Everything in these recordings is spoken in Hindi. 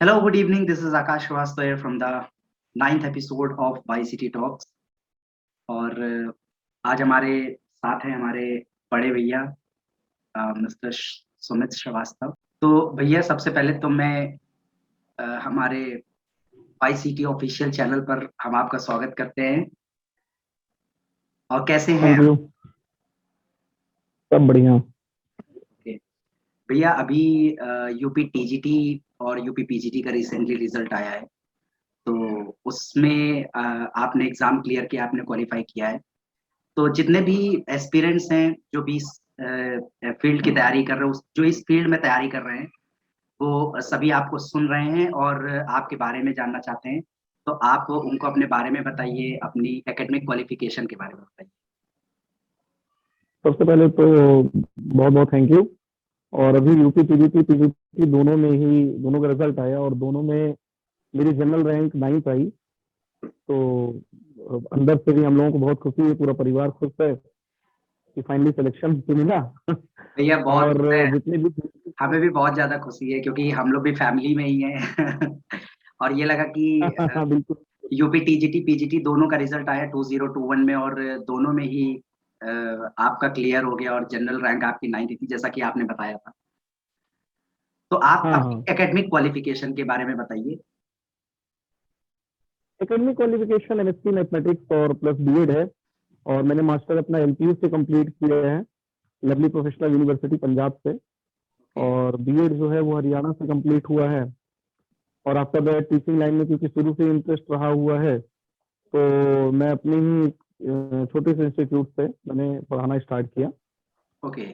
Hello, good evening. This is Akash Shrivastava from the ninth episode of YCT Talks. और आज हमारे साथ हैं हमारे बड़े भैया मिस्टर सुमित श्रीवास्तव। तो भैया सबसे पहले तो मैं हमारे YCT ऑफिशियल चैनल पर हम आपका स्वागत करते हैं। और कैसे हैं थैंक यू। सब बढ़िया। ओके भैया, अभी यूपी टीजीटी और यूपी पीजीटी का रिसेंटली रिजल्ट आया है। तो उसमें आपने एग्जाम क्लियर किया, आपने क्वालिफाई किया है। तो जितने भी एस्पिरेंट्स हैं जो भी इस फील्ड की तैयारी कर रहे हैं, जो इस फील्ड में तैयारी कर रहे हैं, वो सभी आपको सुन रहे हैं और आपके बारे में जानना चाहते हैं। तो आप उनको अपने बारे में बताइए, अपनी एकेडमिक क्वालिफिकेशन के बारे में बताइए। सबसे पहले तो बहुत बहुत थैंक यू। और अभी यूपी पीजीटी पीजीटी दोनों का रिजल्ट आया और दोनों में मेरी जनरल रैंक 9th आई। तो अंदर से भी हम लोगों को बहुत खुशी है, पूरा परिवार खुश है कि फाइनली सिलेक्शन मिला। भैया बहुत और है, जितने भी हमें भी बहुत ज्यादा खुशी है क्योंकि हम लोग भी फैमिली में ही हैं। और ये लगा कि बिल्कुल। यूपी टीजीटी पीजीटी दोनों का रिजल्ट आया 2021 में, और दोनों में ही आपका क्लियर हो गया और जनरल रैंक आपकी 9th थी, जैसा कि आपने बताया था। तो आप हाँ हाँ। अपनी एकेडमिक क्वालिफिकेशन के बारे में बताइए। एकेडमिक क्वालिफिकेशन एमएससी मैथमेटिक्स और प्लस बीएड है। और मैंने मास्टर अपना एलपीयू से कंप्लीट किया है, लवली प्रोफेशनल यूनिवर्सिटी पंजाब से। ओके और बीएड जो है वो हरियाणा से कंप्लीट हुआ है। और आफ्टर दैट टीचिंग लाइन में क्योंकि शुरू से इंटरेस्ट रहा हुआ है, तो मैं अपने ही छोटे से इंस्टीट्यूट से मैंने पढ़ाना स्टार्ट किया। ओके।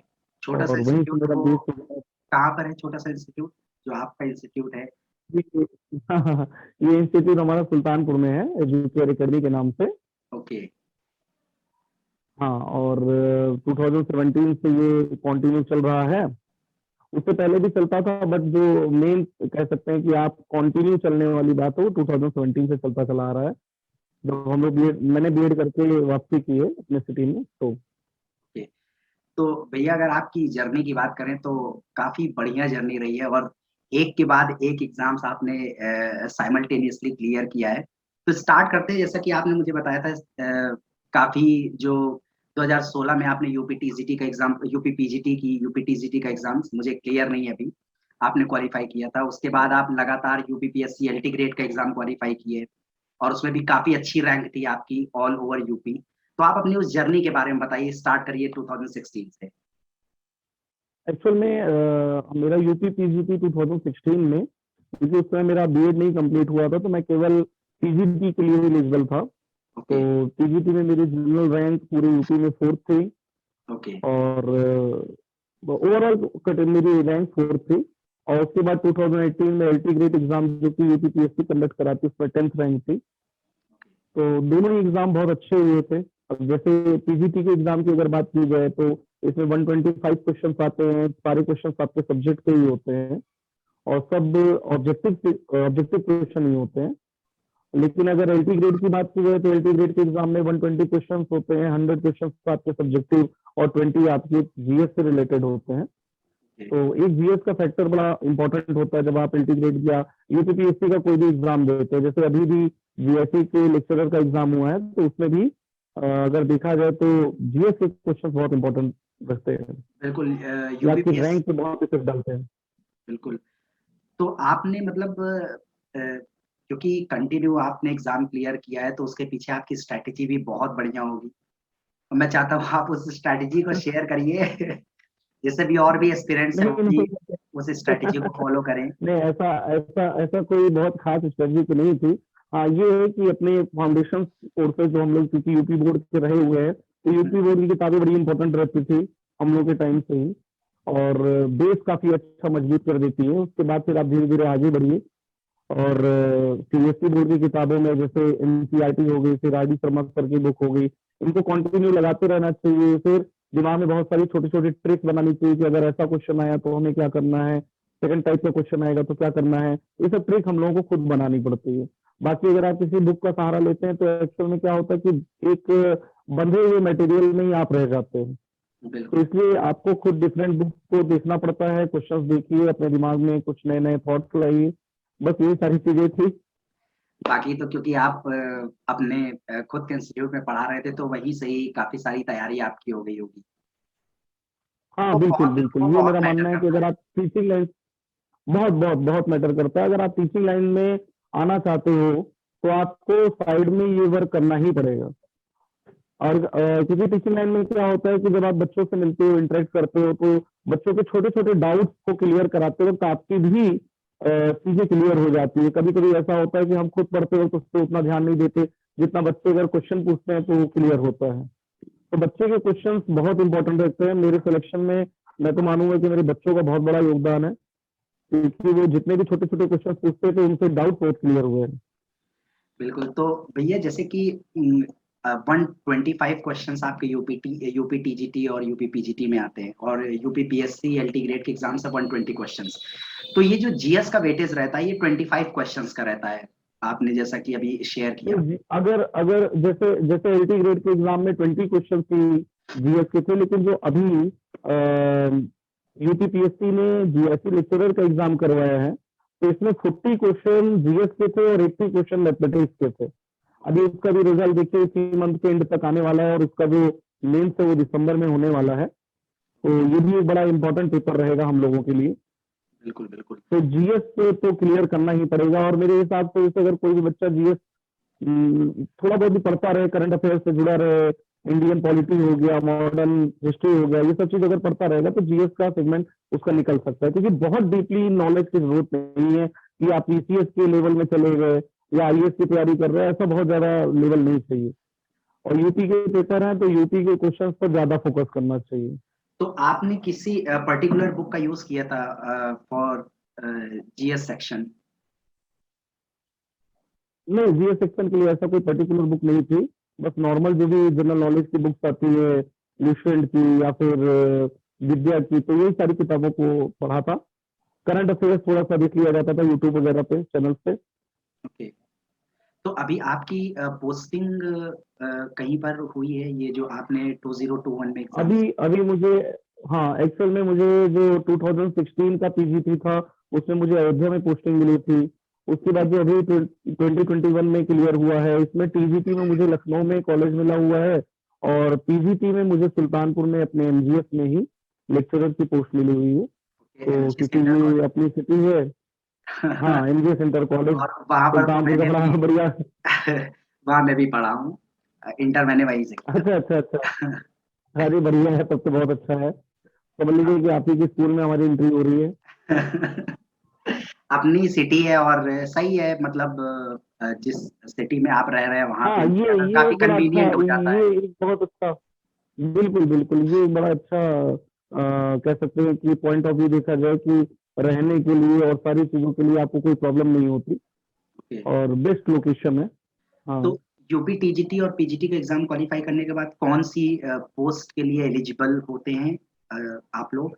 छोटा सा और वहीं से इंस्टीट्यूट मेरा वो बेस हो कहाँ पर है? छोटा सा इंस्टीट्यूट जो आपका इंस्टीट्यूट है। गया। ये इंस्टीट्यूट हमारा सुल्तानपुर में है, एजुकेयर एकेडमी के नाम से। ओके हाँ। और 2017 से ये कंटिन्यू चल रहा है। उससे पहले भी चलता था, बट जो मेन कह सकते हैं कि आप कंटिन्यू चलने वाली बात है, वो 2017 से चलता चला आ रहा है। जब हम लोग बीएड मैंने बीएड करके वापसी की है अपने सिटी में। तो ओके। तो भैया, अगर आपकी जर्नी की बात करें तो काफी बढ़िया जर्नी रही है, और एक के बाद एक एग्जाम्स आपने साइमल्टेनियसली क्लियर किया है। तो स्टार्ट करते हैं, जैसा कि आपने मुझे बताया था काफी जो 2016 में आपने यूपी टीजीटी का एग्जाम, यूपी टीजीटी का एग्जाम मुझे क्लियर नहीं है अभी, आपने क्वालिफाई किया था। उसके बाद आप लगातार यूपीपीएससी एलटी ग्रेड का एग्जाम क्वालिफाई किए, और उसमें भी काफी अच्छी रैंक थी आपकी ऑल ओवर यूपी। तो आप अपनी उस जर्नी के बारे में बताइए, स्टार्ट करिए 2016 से। एक्चुअल में मेरा यूपी पीजीटी 2016 में, क्योंकि उस समय मेरा बीएड नहीं कंप्लीट हुआ था, तो मैं केवल पीजीटी के लिए ही एलिजिबल था। ओके तो पीजीटी में मेरी जनरल रैंक पूरे यूपी में 4th थी। ओके और ओवरऑल मेरी रैंक 4th थी। और उसके बाद 2018 में एलटी ग्रेड एग्जाम जो कि यूपीपीएससी कंडक्ट कराती है, उसमें 10th रैंक थी। तो दोनों ही एग्जाम बहुत अच्छे हुए थे। अब जैसे पीजीटी के एग्जाम की अगर बात की जाए, तो इसमें 125 क्वेश्चन आते हैं, सारे क्वेश्चन आपके सब्जेक्ट के ही होते हैं। और सब ऑब्जेक्टिव ऑब्जेक्टिव क्वेश्चन ही होते हैं। लेकिन अगर एलटी ग्रेड की बात की जाए, तो एलटी ग्रेड के एग्जाम में 120 क्वेश्चन होते हैं, 100 क्वेश्चन आपके सब्जेक्टिव और 20 आपके जीएस से रिलेटेड होते हैं। ओके तो एक जीएस का फैक्टर बड़ा इंपॉर्टेंट होता है जब आप एलटी ग्रेड या यूपीपीएससी का कोई भी एग्जाम देते हैं। जैसे अभी भी जीएससी के लेक्चरर का एग्जाम हुआ है, तो उसमें भी अगर देखा जाए तो जीएस के क्वेश्चन बहुत इंपॉर्टेंट रखते हैं। बिल्कुल। ये आपकी यूपीपीएस रैंक पे बहुत इफेक्ट डालते हैं। बिल्कुल। तो आपने मतलब क्योंकि कंटिन्यू आपने एग्जाम क्लियर किया है, तो उसके पीछे आपकी स्ट्रैटेजी भी बहुत बढ़िया होगी। और मैं चाहता हूँ आप उस स्ट्रैटेजी को शेयर करिए, जिससे भी और भी एस्पिरेंट्स हैं नहीं वो भी नहीं। उस स्ट्रैटेजी को फॉलो करें। नहीं, ऐसा ऐसा ऐसा कोई बहुत खास स्ट्रेटजी तो नहीं थी। हाँ, ये है कि अपने फाउंडेशन कोर्सेज जो हम लोग क्योंकि यूपी बोर्ड के रहे हुए हैं, तो यूपी बोर्ड की किताबें बड़ी इंपॉर्टेंट रहती थी हम लोग के टाइम से ही। और बेस काफी अच्छा मजबूत कर देती है। उसके बाद फिर आप धीरे धीरे आगे बढ़िए। और सीबीएसई बोर्ड की किताबों में जैसे एनसीईआरटी हो गई, फिर आर डी शर्मा सर की बुक हो गई, इनको कंटिन्यू लगाते रहना चाहिए। फिर दिमाग में बहुत सारी छोटी छोटी ट्रिक्स बनानी चाहिए कि अगर ऐसा क्वेश्चन आया तो हमें क्या करना है, सेकंड टाइप का क्वेश्चन आएगा तो क्या करना है। ये सब ट्रिक हम लोगों को खुद बनानी पड़ती है। बाकी अगर आप किसी बुक का सहारा लेते हैं, तो एक्चुअल में क्या होता है कि एक बंधे हुए मटेरियल में ही आप रह जाते हैं। तो बिल्कुल इसलिए आपको खुद डिफरेंट बुक को देखना पड़ता है, क्वेश्चंस देखिए, अपने दिमाग में कुछ नए नए थॉट्स लाइए, बस ये सारी चीजें थी। बाकी तो क्योंकि आप अपने खुद के इंस्टीट्यूट में पढ़ा रहे थे तो वहीं से ही काफी सारी तैयारी आपकी हो गई होगी। हाँ तो बिल्कुल बहुत बिल्कुल, वो ये बहुत मेरा मैटर मानना है कि करता अगर है। आप टीचिंग लाइन, बहुत बहुत बहुत मैटर करता है। अगर आप टीचिंग लाइन में आना चाहते हो तो आपको साइड में ये वर्क करना ही पड़ेगा। और क्योंकि टीचिंग लाइन में क्या होता है कि जब आप बच्चों से मिलते हो, इंटरेक्ट करते हो, तो बच्चों के छोटे छोटे डाउट्स को क्लियर कराते वक्त आपकी भी चीजें क्लियर हो जाती है। कभी कभी ऐसा होता है कि हम खुद पढ़ते हो तो उस पर उतना ध्यान नहीं देते, जितना बच्चे अगर क्वेश्चन पूछते हैं तो वो क्लियर होता है। तो बच्चे के क्वेश्चंस बहुत इंपॉर्टेंट रहते हैं मेरे सिलेक्शन में। मैं तो मानूंगा कि मेरे बच्चों का बहुत बड़ा योगदान है, क्योंकि वो जितने भी छोटे छोटे क्वेश्चन पूछते थे उनसे डाउट बहुत क्लियर हुए हैं। बिल्कुल। तो भैया जैसे कि 125 क्वेश्चंस आपके यूपी टीजीटी और यूपी पीजीटी में आते हैं और यूपी पीएससी एलटी ग्रेड के एग्जाम से 120 क्वेश्चंस। तो ये जो जीएस का वेटेज रहता है ये 25 क्वेश्चंस का रहता है, आपने जैसा कि अभी शेयर किया। अगर अगर जैसे जैसे एलटी ग्रेड के एग्जाम में 20 क्वेश्चन थी जीएस के थे, लेकिन जो अभी यूपीपीएससी ने जीएससी लेक्चरर का एग्जाम करवाया है तो इसमें 40 क्वेश्चन जीएस के थे और 80 क्वेश्चन मैथमेटिक्स के थे। अभी उसका भी रिजल्ट देखिए इसी मंथ के एंड तक आने वाला है, और उसका जो मेंस है वो दिसंबर में होने वाला है। तो ये भी एक बड़ा इंपॉर्टेंट पेपर रहेगा हम लोगों के लिए। बिल्कुल बिल्कुल। तो जीएस तो क्लियर करना ही पड़ेगा। और मेरे हिसाब से जैसे अगर कोई भी बच्चा जीएस थोड़ा बहुत भी पढ़ता रहे, करंट अफेयर से जुड़ा रहे, इंडियन पॉलिटी हो गया, मॉडर्न हिस्ट्री हो गया, ये सब चीज अगर पढ़ता रहेगा तो जीएस का सेगमेंट उसका निकल सकता है। क्योंकि बहुत डीपली नॉलेज की जरूरत नहीं है कि आप ईसीएस के लेवल में चले गए या आईएएस की तैयारी कर रहे हैं, ऐसा बहुत ज्यादा लेवल नहीं चाहिए। और यूपी के पेपर हैं तो यूपी के क्वेश्चन पर ज्यादा फोकस करना चाहिए। तो आपने किसी पर्टिकुलर बुक का यूज किया था फॉर जीएस सेक्शन? नहीं, जीएस सेक्शन के लिए ऐसा कोई पर्टिकुलर बुक नहीं थी। बस नॉर्मल जो भी जनरल नॉलेज की बुक्स आती है, लुसेंट की या फिर विद्या की, तो यही सारी किताबों को पढ़ा था। करंट अफेयर्स थोड़ा सा देख लिया जाता था यूट्यूब वगैरह पे, चैनल पे। ओके। तो अभी आपकी पोस्टिंग कहीं पर हुई है, ये जो आपने 2021 में एग्जाम? अभी अभी मुझे, हाँ एक्चुअल में मुझे जो 2016 का पीजीटी था उसमें मुझे अयोध्या में पोस्टिंग मिली थी। उसके बाद जो अभी 2021 में क्लियर हुआ है, इसमें टीजीटी में मुझे लखनऊ में कॉलेज मिला हुआ है, और पीजीटी में मुझे सुल्तानपुर में अपने एमजीएस में ही लेक्चरर की पोस्ट मिली हुई है। तो एमजी क्योंकि सेंटर ये कॉलेज। अपनी सिटी है, हाँ एमजीएस इंटर कॉलेज और वहां पर तो सुल्तानपुर का मैंने बड़ा भी बढ़िया। वहां मैं भी पढ़ा हूँ, इंटर मैंने वहीं से किया अच्छा अच्छा अच्छा, था। अरे बढ़िया है, तब तो बहुत अच्छा है। समझ लीजिए कि आप ही की स्कूल में हमारी एंट्री हो रही है। अपनी सिटी है और सही है, मतलब जिस सिटी में आप रह रहे हैं वहां पे हाँ, भी अगर ये काफी एक बड़ा अच्छा, कन्वीनियंट हो जाता है। ये एक बहुत अच्छा, बिल्कुल बिल्कुल, ये एक बड़ा अच्छा कह सकते हैं कि पॉइंट ऑफ व्यू देखा जाए कि रहने के लिए और सारी चीजों के लिए आपको कोई प्रॉब्लम नहीं होती, ओके। और बेस्ट लोकेशन है। हाँ, तो यूपी टीजीटी और पीजीटी का एग्जाम क्वालिफाई करने के बाद कौन सी पोस्ट के लिए एलिजिबल होते हैं आप लोग?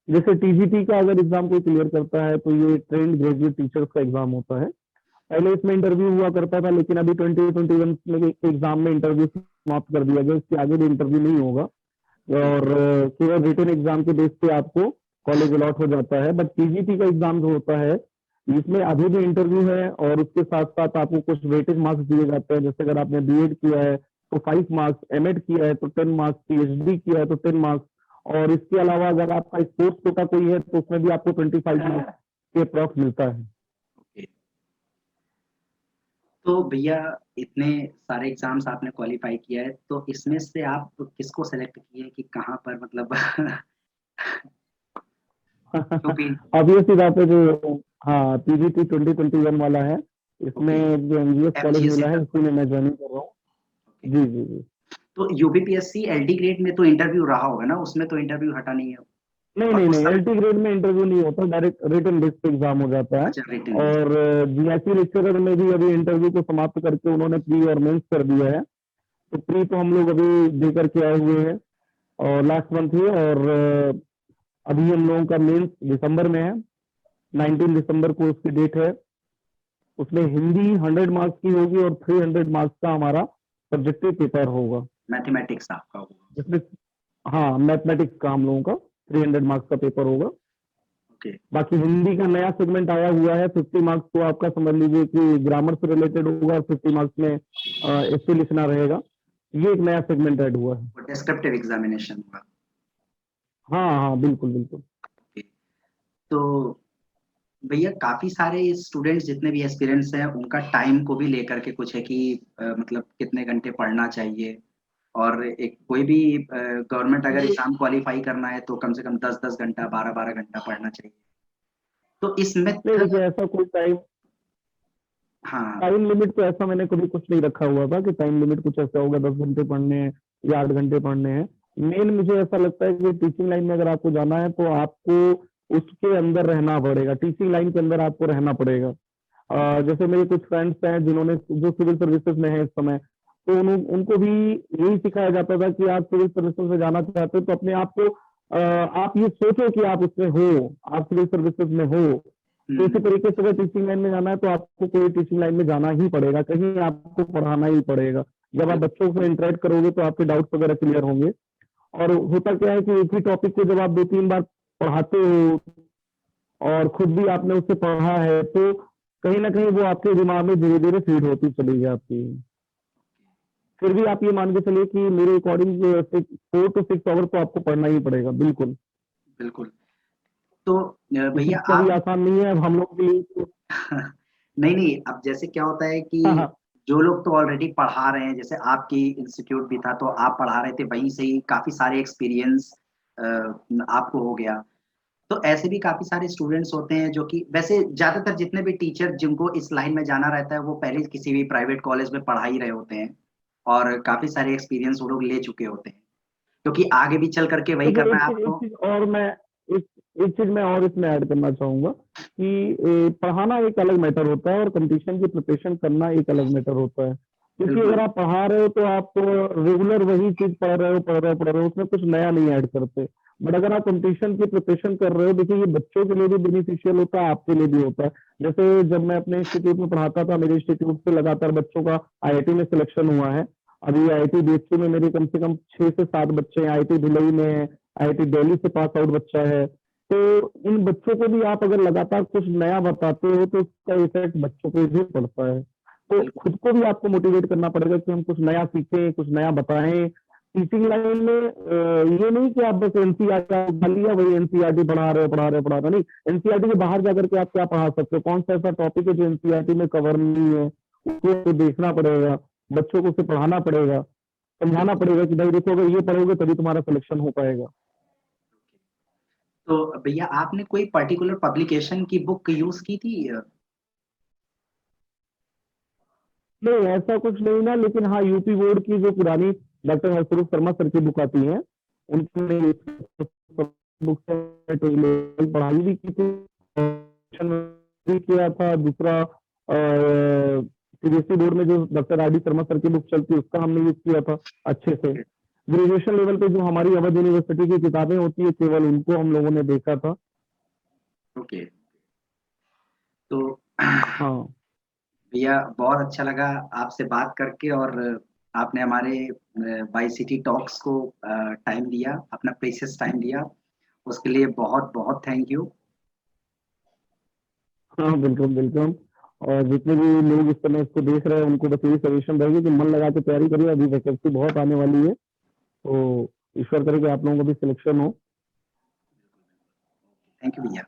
जैसे टीजीटी का अगर एग्जाम कोई क्लियर करता है तो ये ट्रेंड ग्रेजुएट टीचर्स का एग्जाम होता है। पहले इसमें इंटरव्यू हुआ करता था, लेकिन अभी 2021 में एग्जाम में इंटरव्यू समाप्त कर दिया गया, इसके आगे भी इंटरव्यू नहीं होगा। ओके। और केवल रिटन एग्जाम के बेस पे आपको कॉलेज अलॉट हो जाता है। बट पीजीटी का एग्जाम जो होता है इसमें अभी भी इंटरव्यू है, और उसके साथ साथ आपको कुछ वेटेज मार्क्स दिए जाते हैं। जैसे अगर आपने बीएड किया है तो 5 मार्क्स, एमएड किया है तो 10 मार्क्स, पीएचडी किया है तो 10 मार्क्स, और इसके अलावा अगर आपका स्पोर्ट्स कोटा कोई है तो उसमें भी आपको 25 मार्क्स के अप्रॉक्स मिलता है। ओके। तो भैया इतने सारे एग्जाम्स आपने क्वालिफाई किया है, तो इसमें से आप किसको सेलेक्ट किए कि कहाँ पर मतलब यूपी? ऑब्वियसली बात है, जो हाँ पीजीटी 2021 वाला है, ओके। इसमें जो एमजीएस कॉलेज एमजीएस मिला है सेंटर उसी में कॉलेज। मैं ज्वाइनिंग कर रहा हूँ। ओके। जी जी जी। तो यूपीपीएससी एलडी ग्रेड में तो इंटरव्यू रहा होगा ना, उसमें तो इंटरव्यू हटा नहीं है? नहीं और नहीं उस नहीं, समय एलटी ग्रेड में इंटरव्यू नहीं होता, डायरेक्ट रिटन बेस पे एग्जाम हो जाता है। अच्छा, रिटन बेस्ड। और जीएससी लेक्चरर में भी अभी इंटरव्यू को समाप्त करके उन्होंने प्री और मेंस कर दिया है। तो प्री तो हम लोग अभी दे करके आए हुए हैं, और लास्ट मंथ ही, और अभी हम लोगों का मेंस दिसंबर में है, 19 दिसंबर को उसकी डेट है। उसमें हिंदी 100 मार्क्स की होगी, और 300 मार्क्स का हमारा सब्जेक्टिव पेपर होगा, मैथमेटिक्स आपका होगा? जिसमें हाँ मैथमेटिक्स का हम लोगों का 300 मार्क्स का पेपर होगा। ओके। बाकी हिंदी का नया सेगमेंट आया हुआ है, 50 मार्क्स को आपका समझ लीजिए कि ग्रामर से रिलेटेड होगा और 50 मार्क्स में एस्से लिखना रहेगा। ये एक नया सेगमेंट ऐड हुआ है। डिस्क्रिप्टिव एग्जामिनेशन होगा। हाँ हाँ, बिल्कुल बिल्कुल। ओके। तो भैया काफी सारे स्टूडेंट्स जितने भी एस्पिरेंट्स हैं उनका टाइम को भी लेकर के कुछ है कि मतलब कितने घंटे पढ़ना चाहिए, और एक कोई भी गवर्नमेंट अगर एग्जाम क्वालिफाई करना है तो कम से कम 10-10 घंटा 12-12 घंटा पढ़ना चाहिए। तो इस नहीं मेथड। देखिए, ऐसा कोई टाइम हाँ। टाइम लिमिट तो ऐसा मैंने कभी कुछ नहीं रखा हुआ था कि टाइम लिमिट कुछ ऐसा होगा 10 घंटे पढ़ने हैं या 8 घंटे पढ़ने हैं। मेन मुझे ऐसा लगता है कि टीचिंग लाइन में अगर आपको जाना है तो आपको उसके अंदर रहना पड़ेगा, टीचिंग लाइन के अंदर आपको रहना पड़ेगा। जैसे मेरे कुछ फ्रेंड्स हैं जिन्होंने जो सिविल सर्विसेज में है इस समय, तो उनको भी यही सिखाया जाता था कि आप सिविल सर्विसेज में जाना चाहते हो तो अपने आप को आप ये सोचो कि आप उसमें हो, आप सिविल सर्विसेज में हो। तो इसी तरीके से अगर टीचिंग लाइन में जाना है तो आपको कोई टीचिंग लाइन में जाना ही पड़ेगा, कहीं आपको पढ़ाना ही पड़ेगा। जब आप बच्चों से इंटरेक्ट करोगे तो आपके डाउट्स वगैरह क्लियर होंगे। और होता क्या है कि एक ही टॉपिक को जब आप 2-3 बार पढ़ाते हो और खुद भी आपने उससे पढ़ा है तो कहीं ना कहीं वो आपके दिमाग में धीरे धीरे फीड होती चली जाती है। फिर भी आप ये मान के चलिए कि मेरे अकॉर्डिंग 4 to 6 आवर तो आपको पढ़ना ही पड़ेगा, बिल्कुल। बिल्कुल। तो क्योंकि भैया कभी आप आसान नहीं है, अब हम लोग के लिए तो। नहीं नहीं, अब जैसे क्या होता है कि हाँ हाँ। जो लोग तो ऑलरेडी पढ़ा रहे हैं, जैसे आपकी इंस्टीट्यूट भी था तो आप पढ़ा रहे थे, वहीं से ही काफी सारे एक्सपीरियंस आपको हो गया। तो ऐसे भी काफी सारे स्टूडेंट्स होते हैं जो कि वैसे ज्यादातर जितने भी टीचर जिनको इस लाइन में जाना रहता है वो पहले किसी भी प्राइवेट कॉलेज में पढ़ा ही रहे होते हैं, और काफी सारे एक्सपीरियंस वो लोग ले चुके होते हैं, क्योंकि आगे भी चल करके वही देखिए करना एक है चीज एक आपको। चीज और मैं एक एक चीज मैं और इसमें ऐड करना चाहूंगा कि पढ़ाना एक अलग मैटर होता है और कंपटीशन की प्रिपरेशन करना एक अलग मैटर होता है। क्योंकि बिल्कुल। अगर आप पढ़ा रहे हो तो आप रेगुलर वही चीज पढ़ रहे हो, उसमें कुछ नया नहीं ऐड करते। बट अगर आप कंपटीशन की प्रिपरेशन कर रहे हो, देखिए ये बच्चों के लिए भी बेनिफिशियल होता है, आपके लिए भी होता है। जैसे जब मैं अपने इंस्टीट्यूट में पढ़ाता था, मेरे इंस्टीट्यूट से लगातार बच्चों का आईआईटी में सिलेक्शन हुआ है। अभी आईआईटी बीएससी में मेरे कम से कम 6 से 7 बच्चे हैं, आईआईटी भिलई में है, आईआईटी दिल्ली से पास आउट बच्चा है। तो इन बच्चों को भी आप अगर लगातार कुछ नया बताते हो तो उसका इफेक्ट बच्चों पे भी पड़ता है। तो बिल्कुल। खुद को भी आपको मोटिवेट करना पड़ेगा कि हम कुछ नया सीखें, कुछ नया बताएं। टीचिंग लाइन में ये नहीं कि आप बस एनसीईआरटी उठा लिया, वही एनसीईआरटी पढ़ा रहे हो नहीं। एनसीईआरटी के बाहर जाकर के आप क्या पढ़ा सकते हो, कौन सा ऐसा टॉपिक है जो एनसीईआरटी में कवर नहीं है, उसको देखना पड़ेगा, बच्चों को उसे पढ़ाना पड़ेगा, समझाना बिल्कुल। पड़ेगा कि भाई देखो अगर ये पढ़ोगे तभी तुम्हारा सिलेक्शन हो पाएगा। तो भैया आपने कोई पर्टिकुलर पब्लिकेशन की बुक यूज की थी? नहीं ऐसा कुछ नहीं ना, लेकिन हाँ यूपी बोर्ड की जो पुरानी डॉक्टर हरसरूप शर्मा सर की बुक आती है उनकी मैंने बुक से पढ़ाई भी की थी, भी किया था। दूसरा सीबीएसई बोर्ड में जो doctor R D Sharma sir की बुक चलती है उसका हमने यूज किया था अच्छे से। ग्रेजुएशन लेवल पे जो हमारी अवध यूनिवर्सिटी की किताबें होती है केवल उनको हम लोगों ने देखा था। ओके। तो हाँ भैया बहुत अच्छा लगा आपसे बात करके, और आपने हमारे वाई सिटी टॉक्स को टाइम दिया, अपना प्रेशियस टाइम दिया, उसके लिए बहुत बहुत थैंक यू। हाँ, बिल्कुल बिल्कुल। और जितने भी लोग इस समय इसको देख रहे हैं उनको बस यही सजेशन रहेगी कि मन लगा के तैयारी करिए, अभी वैकेंसी बहुत आने वाली है। तो ईश्वर करे कि आप लोगों का भी सिलेक्शन हो। थैंक यू भैया।